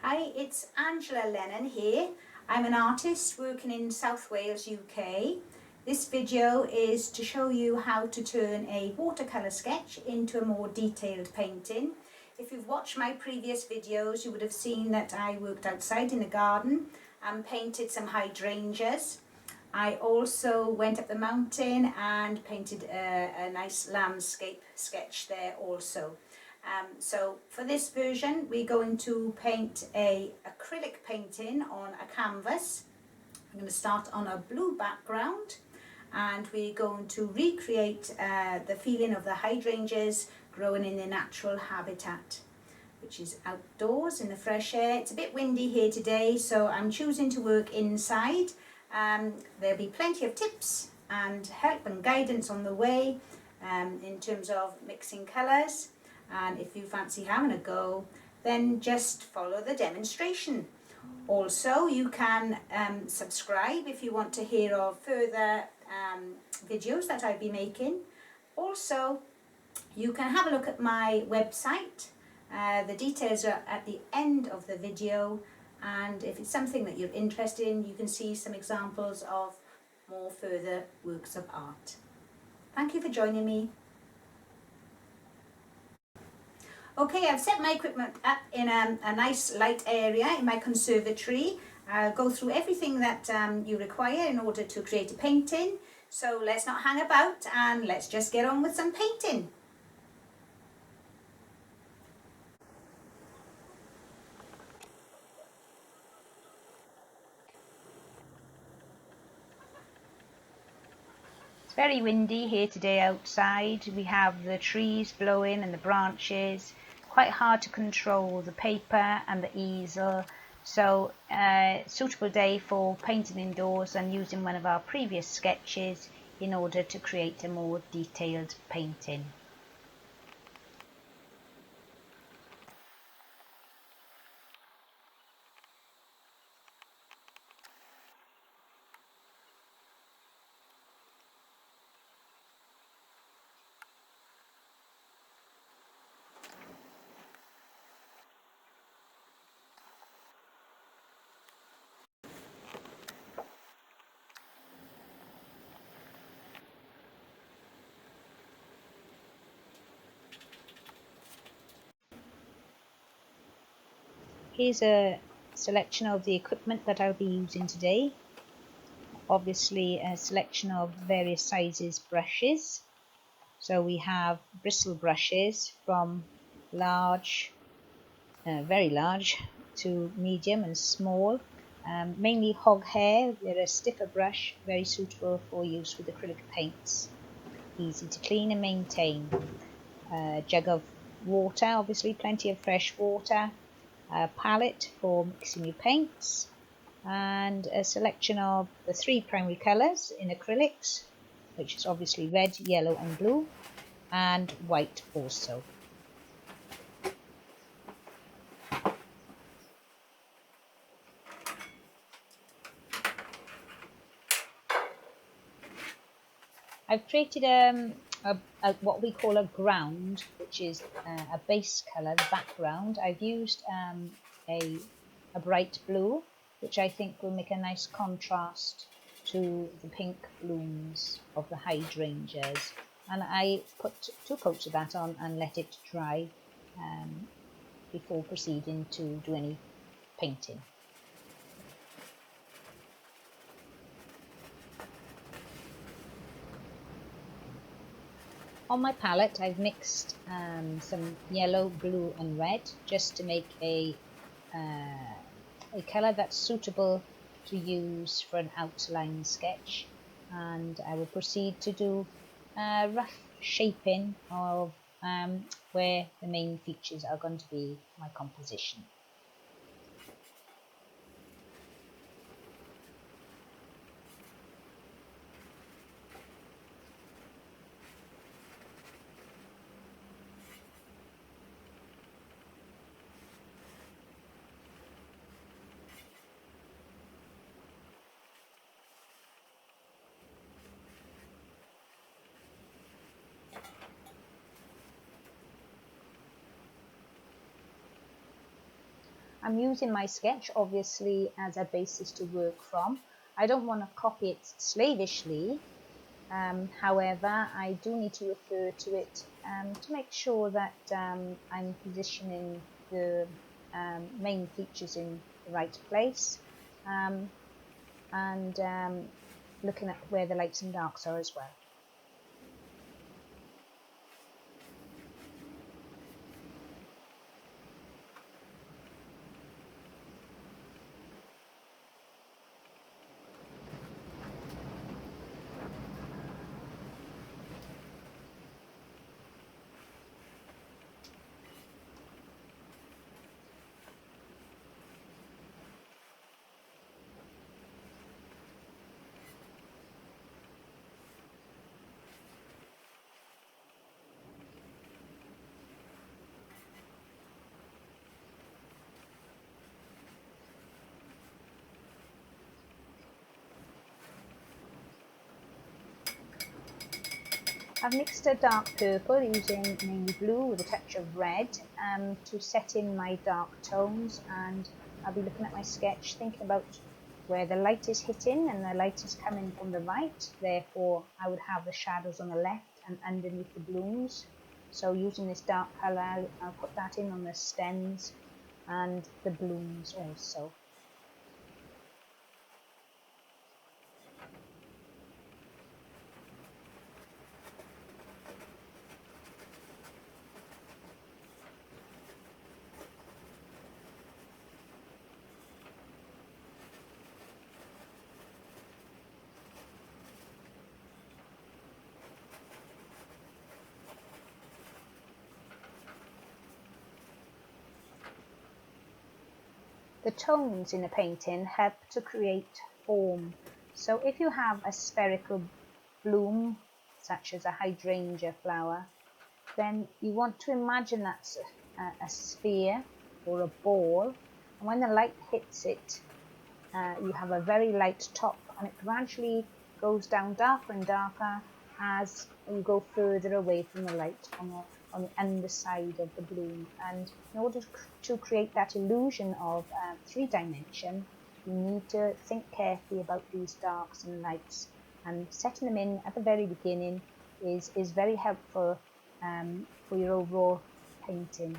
Hi, it's Angela Lennon here. I'm an artist working in South Wales, UK. This video is to show you how to turn a watercolour sketch into a more detailed painting. If you've watched my previous videos, you would have seen that I worked outside in the garden and painted some hydrangeas. I also went up the mountain and painted a nice landscape sketch there also. So for this version we're going to paint a acrylic painting on a canvas. I'm going to start on a blue background and we're going to recreate the feeling of the hydrangeas growing in their natural habitat, which is outdoors in the fresh air. It's a bit windy here today, so I'm choosing to work inside. There'll be plenty of tips and help and guidance on the way in terms of mixing colours, and if you fancy having a go, then just follow the demonstration. Also, you can subscribe if you want to hear of further videos that I'll be making. Also, you can have a look at my website. The details are at the end of the video, and if it's something that you're interested in, you can see some examples of more further works of art. Thank you for joining me. Okay, I've set my equipment up in a nice light area in my conservatory. I'll go through everything that you require in order to create a painting. So let's not hang about and let's just get on with some painting. It's very windy here today outside. We have the trees blowing and the branches. Quite hard to control the paper and the easel. So suitable day for painting indoors and using one of our previous sketches in order to create a more detailed painting. Here's a selection of the equipment that I'll be using today. Obviously a selection of various sizes brushes. So we have bristle brushes from large, very large, to medium and small. Mainly hog hair. They're a stiffer brush, very suitable for use with acrylic paints. Easy to clean and maintain. A jug of water, obviously plenty of fresh water. A palette for mixing your paints, and a selection of the three primary colours in acrylics, which is obviously red, yellow and blue, and white also. I've created what we call a ground, which is a base colour, the background. I've used a bright blue, which I think will make a nice contrast to the pink blooms of the hydrangeas. And I put 2 coats of that on and let it dry before proceeding to do any painting. On my palette I've mixed some yellow, blue and red just to make a colour that's suitable to use for an outline sketch, and I will proceed to do a rough shaping of where the main features are going to be my composition. I'm using my sketch obviously as a basis to work from. I don't want to copy it slavishly. However, I do need to refer to it to make sure that I'm positioning the main features in the right place, and looking at where the lights and darks are as well. I've mixed a dark purple using navy blue with a touch of red to set in my dark tones, and I'll be looking at my sketch thinking about where the light is hitting, and the light is coming from the right, therefore I would have the shadows on the left and underneath the blooms. So using this dark colour, I'll put that in on the stems and the blooms also. The tones in a painting help to create form. So if you have a spherical bloom, such as a hydrangea flower, then you want to imagine that's a sphere or a ball, and when the light hits it, you have a very light top, and it gradually goes down darker and darker as you go further away from the light on the underside of the bloom. And in order to create that illusion of 3 dimension, you need to think carefully about these darks and lights, and setting them in at the very beginning is very helpful for your overall painting.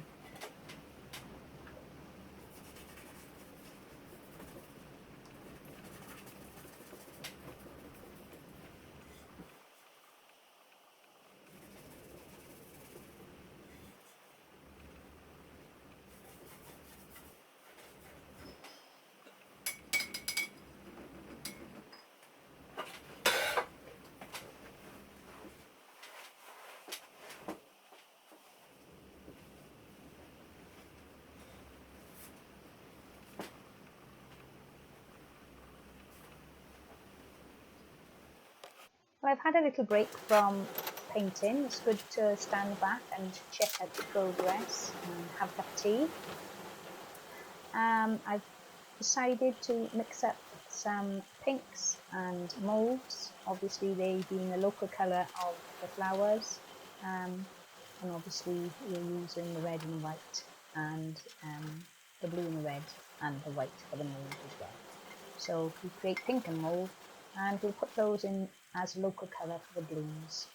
Well, I've had a little break from painting. It's good to stand back and check out the progress and have a cup of tea. I've decided to mix up some pinks and mauves, obviously they being the local colour of the flowers, and obviously we're using the red and white, and the blue and the red and the white for the mauve as well. So we create pink and mauve, and we'll put those in as local colour for the blooms.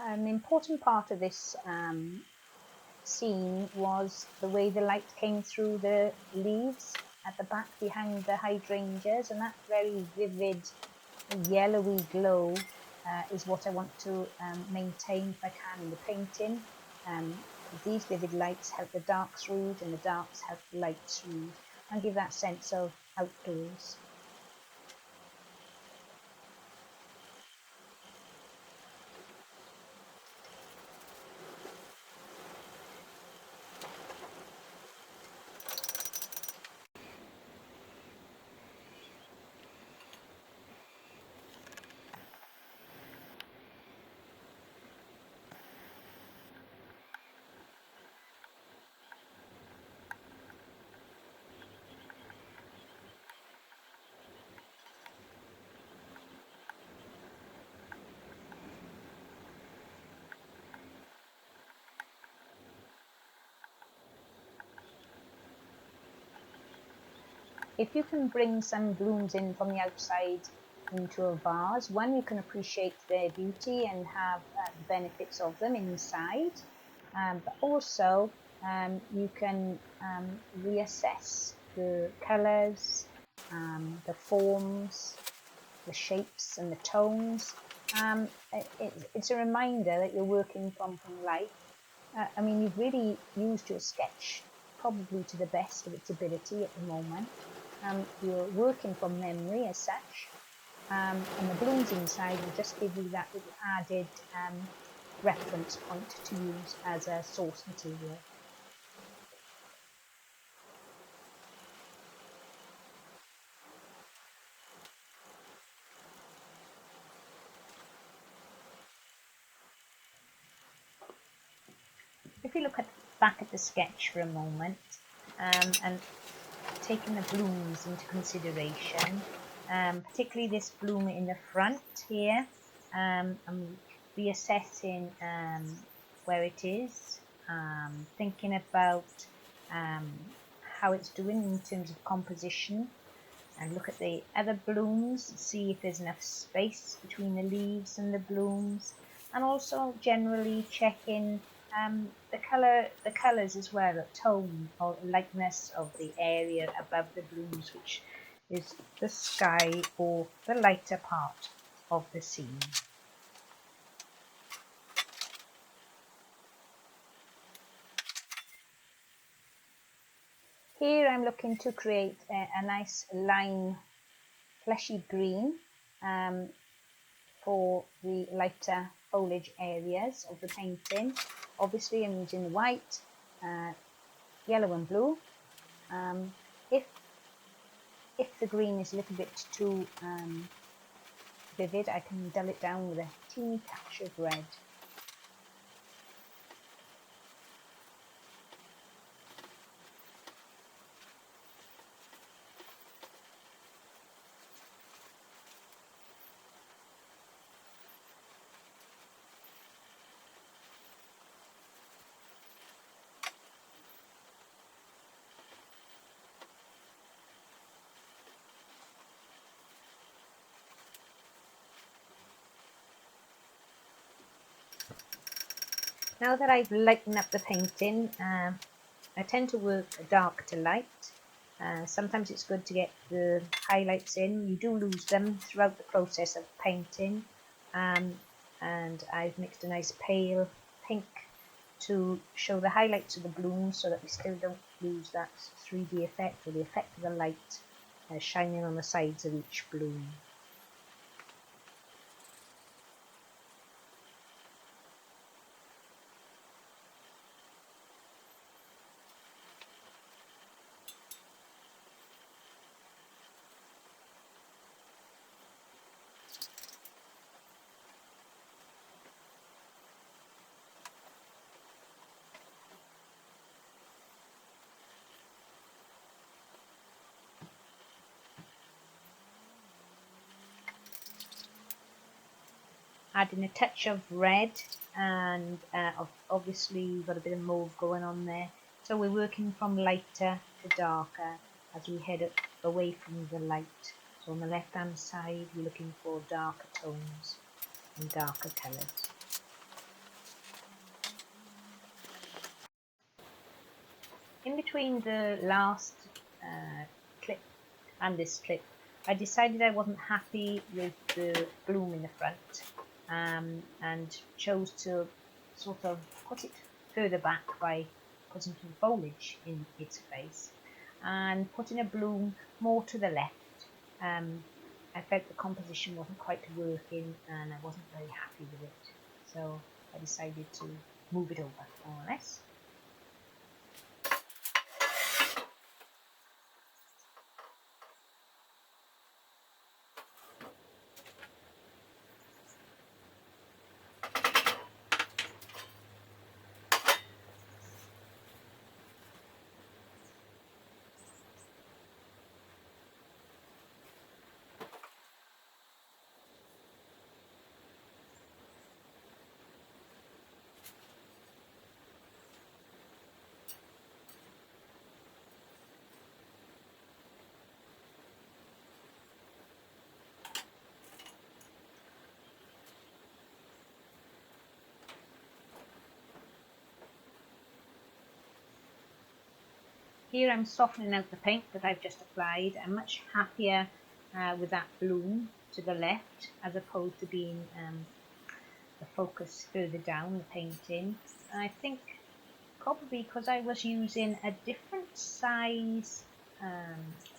An important part of this seen was the way the light came through the leaves at the back behind the hydrangeas, and that very vivid yellowy glow is what I want to maintain if I can in the painting. These vivid lights help the darks read, and the darks help the lights read, and give that sense of outdoors. If you can bring some blooms in from the outside into a vase, one, you can appreciate their beauty and have the benefits of them inside, but also you can reassess the colours, the forms, the shapes and the tones. It's a reminder that you're working from life. I mean, you've really used your sketch probably to the best of its ability at the moment. You're working from memory as such, and the blooms inside will just give you that little added reference point to use as a source material. If you look back at the sketch for a moment and taking the blooms into consideration, particularly this bloom in the front here, I'm reassessing where it is, thinking about how it's doing in terms of composition, and look at the other blooms, see if there's enough space between the leaves and the blooms, and also generally checking the colours as well, the tone or lightness of the area above the blooms, which is the sky or the lighter part of the scene. Here I'm looking to create a nice lime fleshy green for the lighter foliage areas of the painting. Obviously I'm using white, yellow and blue. If the green is a little bit too vivid, I can dull it down with a teeny touch of red. Now that I've lightened up the painting, I tend to work dark to light. Sometimes it's good to get the highlights in. You do lose them throughout the process of painting, and I've mixed a nice pale pink to show the highlights of the blooms so that we still don't lose that 3D effect, or the effect of the light shining on the sides of each bloom. Adding a touch of red, and obviously we've got a bit of mauve going on there, so we're working from lighter to darker as we head away from the light. So on the left hand side we're looking for darker tones and darker colours. In between the last clip and this clip, I decided I wasn't happy with the bloom in the front, and chose to sort of put it further back by putting some foliage in its place and putting a bloom more to the left. I felt the composition wasn't quite working and I wasn't very happy with it, so I decided to move it over more or less. Here I'm softening out the paint that I've just applied. I'm much happier with that bloom to the left as opposed to being the focus further down the painting. And I think probably because I was using a different size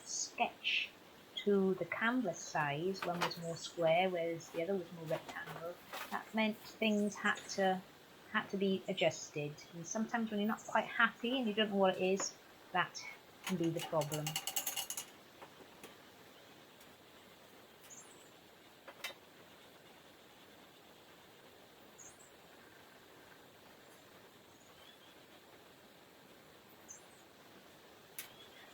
sketch to the canvas size. One was more square whereas the other was more rectangle. That meant things had to be adjusted, and sometimes when you're not quite happy and you don't know what it is, that can be the problem.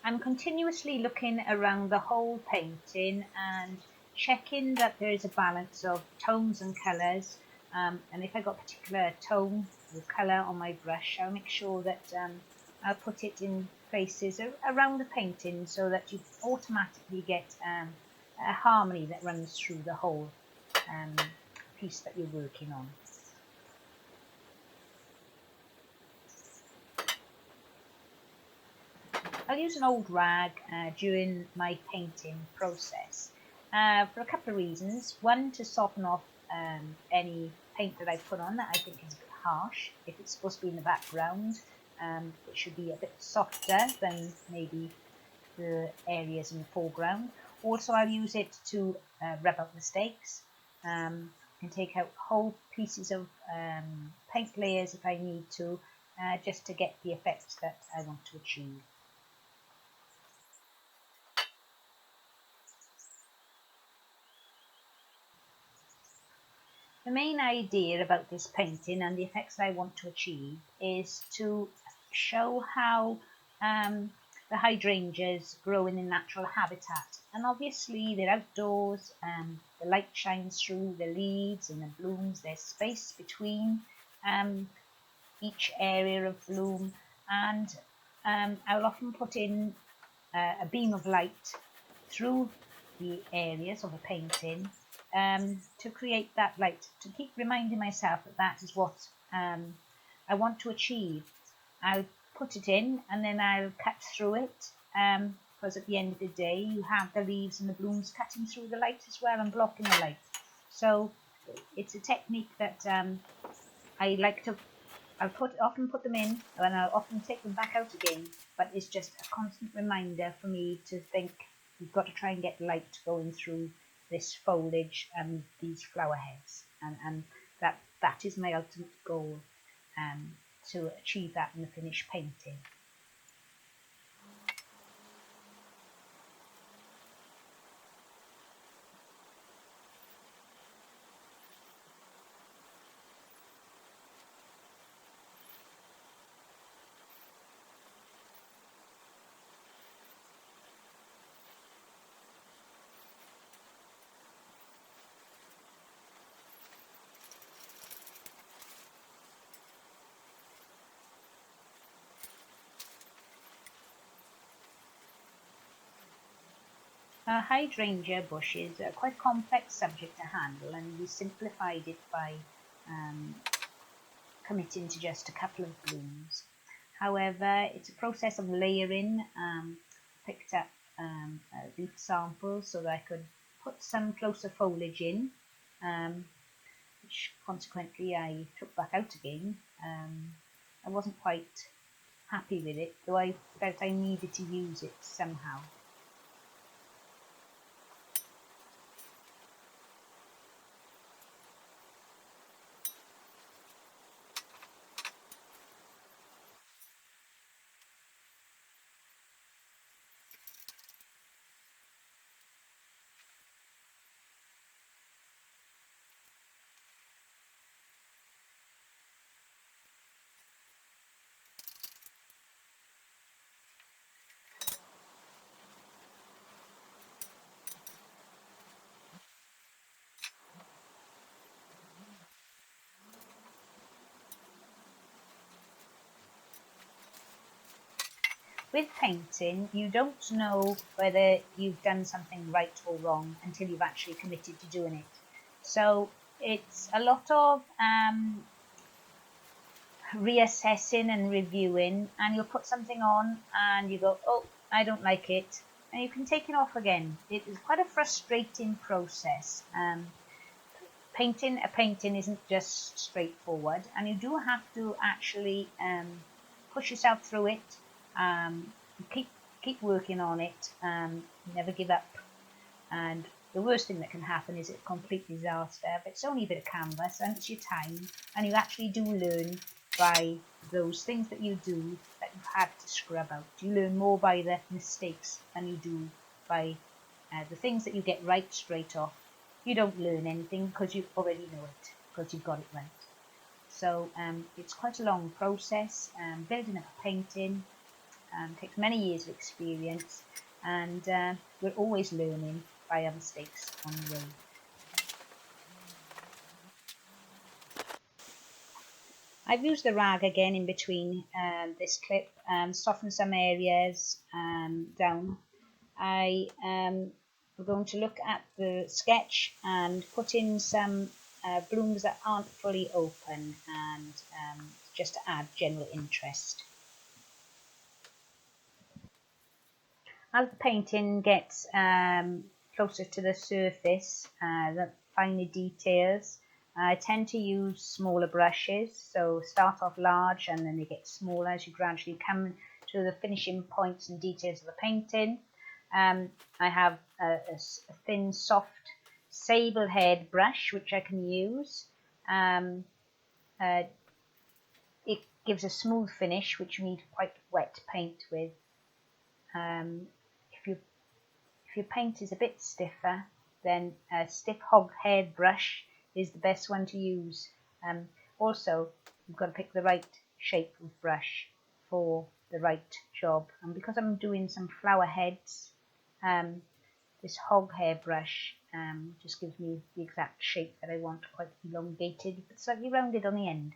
I'm continuously looking around the whole painting and checking that there is a balance of tones and colours, and if I got a particular tone or colour on my brush, I'll make sure that I'll put it in places around the painting so that you automatically get a harmony that runs through the whole piece that you're working on. I'll use an old rag during my painting process for a couple of reasons. One, to soften off any paint that I put on that I think is a bit harsh. If it's supposed to be in the background, it should be a bit softer than maybe the areas in the foreground. Also, I'll use it to rub out mistakes. I can take out whole pieces of paint layers if I need to, just to get the effect that I want to achieve. The main idea about this painting and the effects I want to achieve is to show how the hydrangeas grow in their natural habitat, and obviously they're outdoors, the light shines through the leaves and the blooms, there's space between each area of bloom, and I'll often put in a beam of light through the areas of a painting to create that light, to keep reminding myself that that is what I want to achieve. I'll put it in and then I'll cut through it, because at the end of the day you have the leaves and the blooms cutting through the light as well and blocking the light. So it's a technique that I like to, often put them in and I'll often take them back out again, but it's just a constant reminder for me to think you've got to try and get light going through this foliage and these flower heads, and that is my ultimate goal, to achieve that in the finished painting. Hydrangea bushes are quite a complex subject to handle, and we simplified it by committing to just a couple of blooms. However, it's a process of layering. Picked up leaf samples so that I could put some closer foliage in, which consequently I took back out again. I wasn't quite happy with it, though I felt I needed to use it somehow. With painting, you don't know whether you've done something right or wrong until you've actually committed to doing it. So it's a lot of reassessing and reviewing, and you'll put something on and you go, oh, I don't like it, and you can take it off again. It is quite a frustrating process. Painting a painting isn't just straightforward, and you do have to actually push yourself through it. Keep working on it. Never give up. And the worst thing that can happen is a complete disaster, but it's only a bit of canvas and it's your time, and you actually do learn by those things that you do that you've had to scrub out. You learn more by the mistakes than you do by the things that you get right straight off. You don't learn anything because you already know it, because you've got it right. So it's quite a long process. Building up a painting takes many years of experience, and we're always learning by our mistakes on the way. I've used the rag again in between this clip, soften some areas down. I am going to look at the sketch and put in some blooms that aren't fully open, and just to add general interest. As the painting gets closer to the surface, the finer details, I tend to use smaller brushes, so start off large and then they get smaller as you gradually come to the finishing points and details of the painting. I have a thin, soft sable head brush which I can use. It gives a smooth finish which you need quite wet paint with. If your paint is a bit stiffer, then a stiff hog head brush is the best one to use. Also, you've got to pick the right shape of brush for the right job. And because I'm doing some flower heads, this hog hair brush just gives me the exact shape that I want, quite elongated but slightly rounded on the end.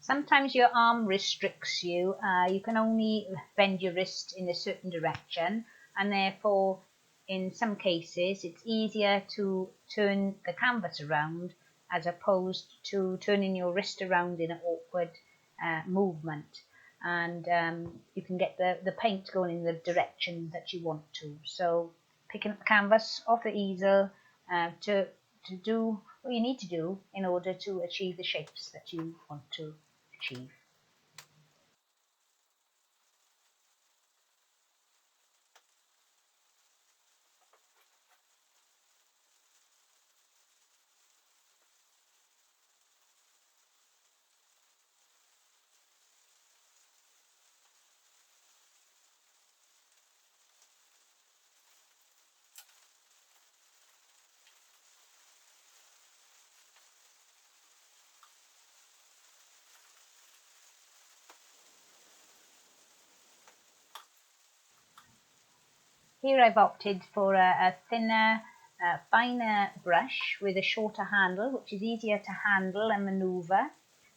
Sometimes your arm restricts you. You can only bend your wrist in a certain direction, and therefore in some cases it's easier to turn the canvas around as opposed to turning your wrist around in an awkward movement, and you can get the paint going in the direction that you want to. So picking up the canvas off the easel to do what you need to do in order to achieve the shapes that you want to achieve. Here I've opted for a thinner, finer brush with a shorter handle, which is easier to handle and manoeuvre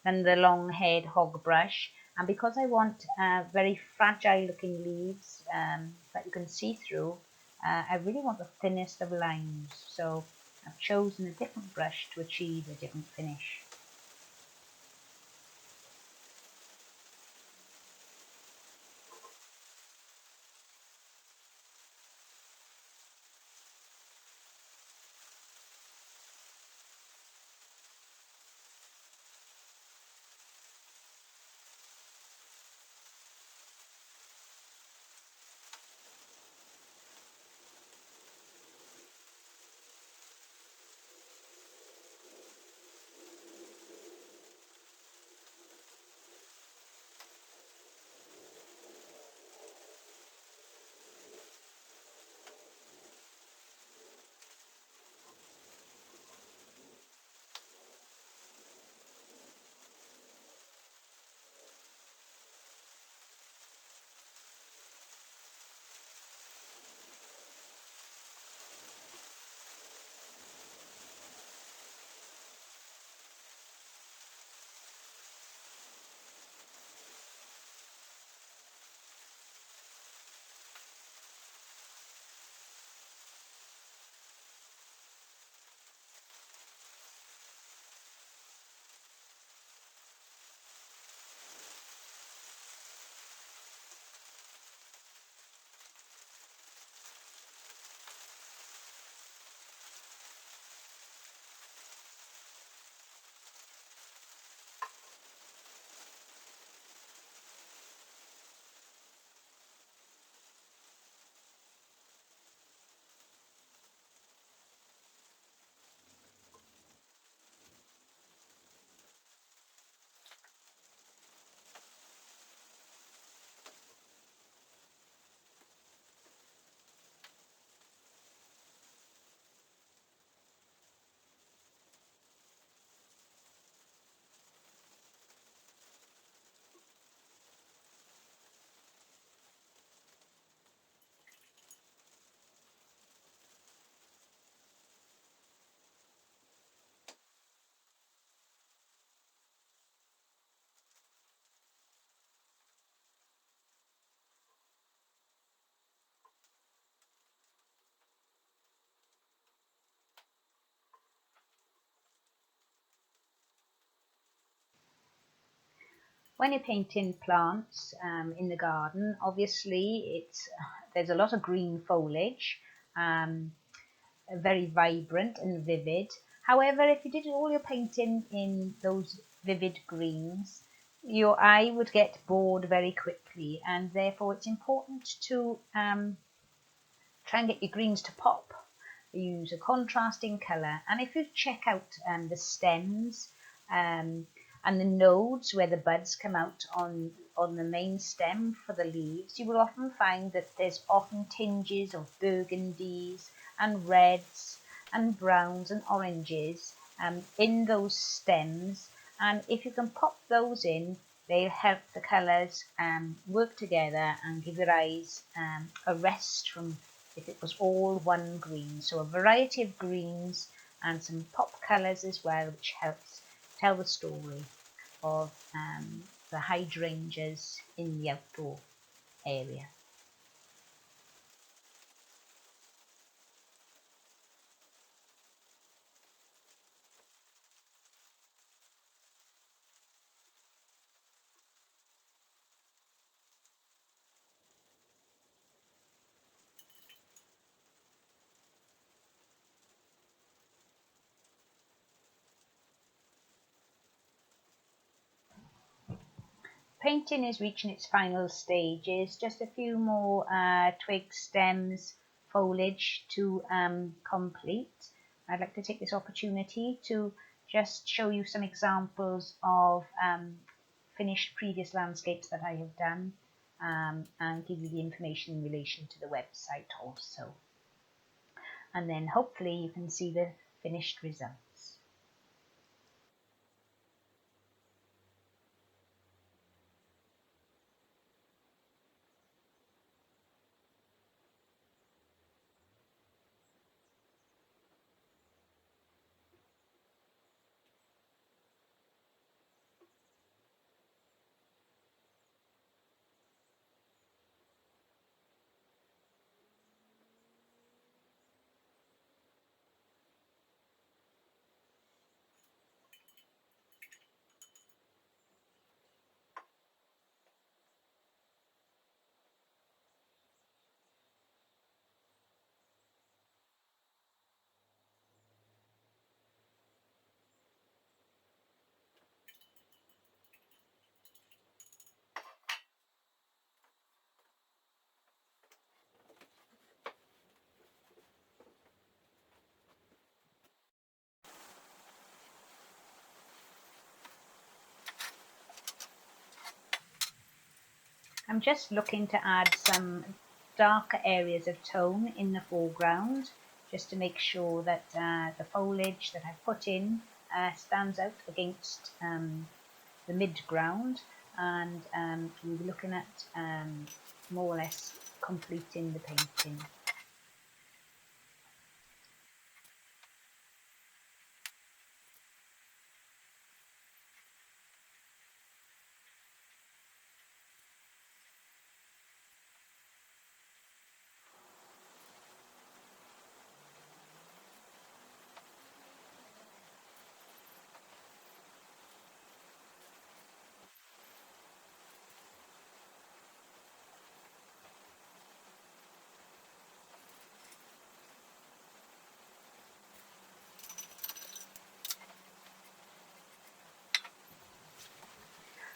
than the long head hog brush. And because I want very fragile looking leaves that you can see through, I really want the thinnest of lines. So I've chosen a different brush to achieve a different finish. When you're painting plants in the garden, obviously there's a lot of green foliage, very vibrant and vivid. However, if you did all your painting in those vivid greens, your eye would get bored very quickly, and therefore it's important to try and get your greens to pop. Use a contrasting colour, and if you check out the stems um, and the nodes where the buds come out on the main stem for the leaves, you will often find that there's often tinges of burgundies and reds and browns and oranges in those stems, and if you can pop those in, they'll help the colours work together and give your eyes a rest from if it was all one green. So a variety of greens and some pop colours as well, which helps tell the story. of the hydrangeas in the outdoor area. Painting is reaching its final stages, just a few more twigs, stems, foliage to complete. I'd like to take this opportunity to just show you some examples of finished previous landscapes that I have done, and give you the information in relation to the website also. And then hopefully you can see the finished results. I'm just looking to add some darker areas of tone in the foreground, just to make sure that the foliage that I've put in stands out against the mid-ground, and we'll be looking at more or less completing the painting.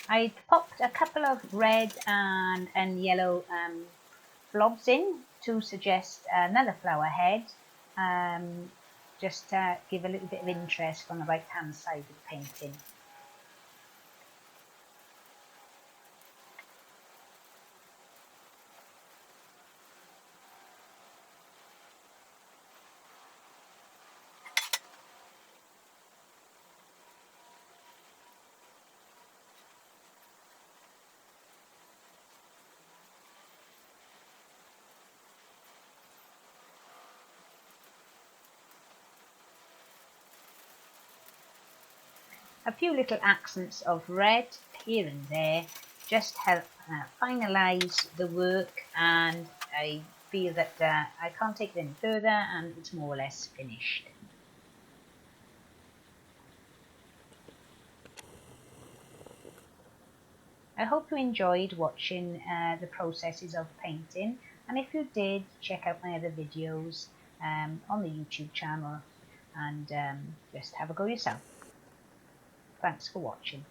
I popped a couple of red and yellow blobs in to suggest another flower head, just to give a little bit of interest on the right hand side of the painting. A few little accents of red here and there just help finalise the work, and I feel that I can't take it any further and it's more or less finished. I hope you enjoyed watching the processes of painting, and if you did, check out my other videos on the YouTube channel, and just have a go yourself. Thanks for watching.